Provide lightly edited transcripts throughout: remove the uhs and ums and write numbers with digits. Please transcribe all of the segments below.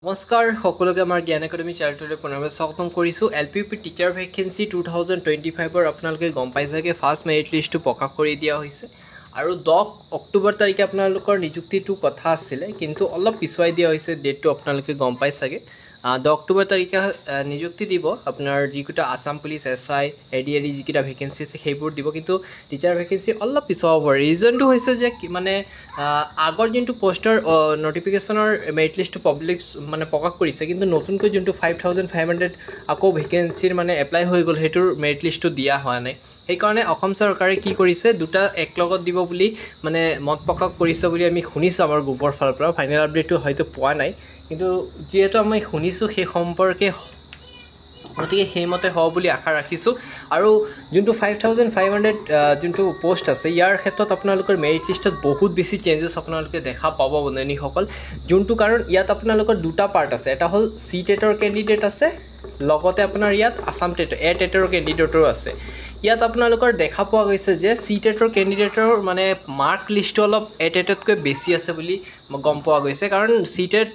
নমস্কাৰ সকলোকে আমাৰ জ্ঞান একাডেমি চেনেলটোলৈ পুনৰবাৰ স্বাগতম কৰিছোঁ। LPUP টিচাৰ ভেকেঞ্চি 2025ৰ আপোনালোকে গম পাইছে ফাৰ্ষ্ট মেৰিট লিষ্টটো প্ৰকাশ কৰি দিয়া হৈছে আৰু 10 অক্টোবৰ তাৰিখে আপোনালোকৰ নিযুক্তিটো কথা আছিলে, কিন্তু অলপ পিছুৱাই দিয়া হৈছে। ডেটটো আপোনালোকে গম পাই চাগে 10 অক্টোবৰ তাৰিখে নিযুক্তি দিব। আপোনাৰ যিকেইটা আছাম পুলিচ SI ADAD যিকেইটা ভেকেঞ্চি আছে সেইবোৰ দিব, কিন্তু টিচাৰ ভেকেঞ্চি অলপ পিছুৱাব পাৰে। ৰিজনটো হৈছে যে মানে আগৰ যোনটো পোষ্টৰ নটিফিকেশ্যনৰ মেৰিট লিষ্টটো প্ৰকাশ কৰিছে, কিন্তু নতুনকৈ যোনটো 5500 আকৌ ভেকেঞ্চিৰ এপ্লাই হৈ গ'ল, সেইটোৰ মেৰিট লিষ্টটো দিয়া হোৱা নাই। সেইকাৰণে অসম চৰকাৰে কি কৰিছে, দুটা একলগত দিব বুলি মত প্ৰকাশ কৰিছে বুলি আমি শুনিছোঁ আমাৰ গ্ৰুপৰ ফালৰ পৰা। ফাইনেল আপডেটটো হয়তো পোৱা নাই, কিন্তু যিহেতু আমি শুনিছোঁ সেই সম্পৰ্কে গতিকে সেইমতে হ'ব বুলি আশা ৰাখিছোঁ। আৰু যোনটো 5500 যোনটো পোষ্ট আছে, ইয়াৰ ক্ষেত্ৰত আপোনালোকৰ মেৰিট লিষ্টত বহুত বেছি চেঞ্জেছ আপোনালোকে দেখা পাব বন্ধুসকল। যোনটো কাৰণ ইয়াত আপোনালোকৰ দুটা পাৰ্ট আছে, এটা হ'ল CTETৰ কেণ্ডিডেট আছে, লগতে আপোনাৰ ইয়াত আছাম টেটৰ কেণ্ডিডেটৰো আছে। ইয়াত আপোনালোকৰ দেখা পোৱা গৈছে যে CTETৰ কেণ্ডিডেটৰ মাৰ্ক লিষ্টটো অলপ টেটতকৈ বেছি আছে বুলি গম পোৱা গৈছে। কাৰণ CTET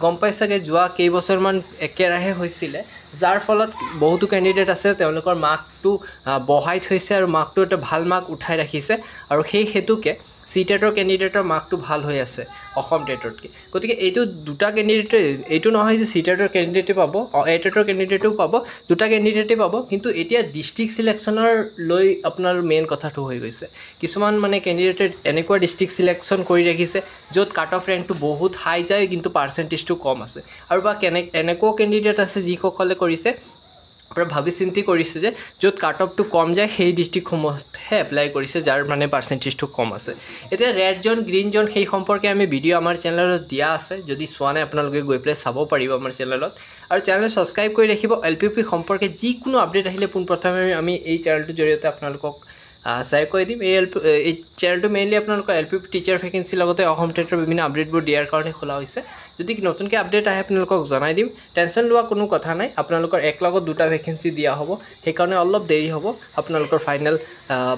গম পাই চাগে যোৱা কেইবছৰমান একেৰাহে হৈছিলে, যাৰ ফলত বহুতো কেণ্ডিডেট আছে তেওঁলোকৰ মাৰ্কটো বঢ়াই থৈছে আৰু মাৰ্কটো এটা ভাল মাৰ্ক উঠাই ৰাখিছে, আৰু সেই হেতুকে CTETৰ কেণ্ডিডেটৰ মাৰ্কটো ভাল হৈ আছে অসম টেটতকৈ। গতিকে এইটো দুটা কেণ্ডিডেটে, এইটো নহয় যে CTETৰ কেণ্ডিডেটে পাব, টেটৰ কেণ্ডিডেটেও পাব, দুটা কেণ্ডিডেটে পাব। কিন্তু এতিয়া ডিষ্ট্ৰিক্ট চিলেকশ্যনৰ লৈ আপোনাৰ মেইন কথাটো হৈ গৈছে। কিছুমান কেণ্ডিডেটে এনেকুৱা ডিষ্ট্ৰিক্ট চিলেকশ্যন কৰি ৰাখিছে য'ত কাট অফ ৰেংকটো বহুত হাই যায় কিন্তু পাৰ্চেণ্টেজটো কম আছে, আৰু বা এনেকুৱাও কেণ্ডিডেট আছে যিসকলে কৰিছে আপোনাৰ ভাবি চিন্তি কৰিছে যে য'ত কাট অফটো কম যায় সেই ডিষ্ট্ৰিক্টসমূহতহে এপ্লাই কৰিছে, যাৰ পাৰ্চেণ্টেজটো কম আছে। এতিয়া ৰেড জ'ন গ্ৰীণ জ'ন সেই সম্পৰ্কে আমি ভিডিঅ' আমাৰ চেনেলত দিয়া আছে, যদি চোৱা নাই আপোনালোকে গৈ পেলাই চাব পাৰিব আমাৰ চেনেলত। আৰু চেনেল ছাবস্ক্ৰাইব কৰি ৰাখিব। LPUP সম্পৰ্কে যিকোনো আপডেট আহিলে পোনপ্ৰথমে আমি এই চেনেলটোৰ জৰিয়তে আপোনালোকক শ্বেয়াৰ কৰি দিম। এই চেনেলটো মেইনলি আপোনালোকৰ LPUP টিচাৰ ভেকেঞ্চিৰ লগতে অসম টেটৰ বিভিন্ন আপডেটবোৰ দিয়াৰ কাৰণে খোলা হৈছে। যদি নতুনকৈ আপডেট আহে আপোনালোকক জনাই দিম। টেনশ্যন লোৱা কোনো কথা নাই, আপোনালোকৰ একলগত দুটা ভেকেঞ্চি দিয়া হ'ব, সেইকাৰণে অলপ দেৰি হ'ব আপোনালোকৰ ফাইনেল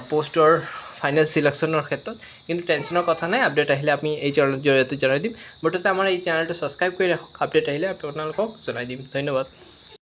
পোষ্টৰ ফাইনেল চিলেকশ্যনৰ ক্ষেত্ৰত। কিন্তু টেনশ্যনৰ কথা নাই, আপডেট আহিলে আমি এই চেনেলৰ জৰিয়তে জনাই দিম। মুঠতে আমাৰ এই চেনেলটো ছাবস্ক্ৰাইব কৰি ৰাখক, আপডেট আহিলে আপোনালোকক জনাই দিম। ধন্যবাদ।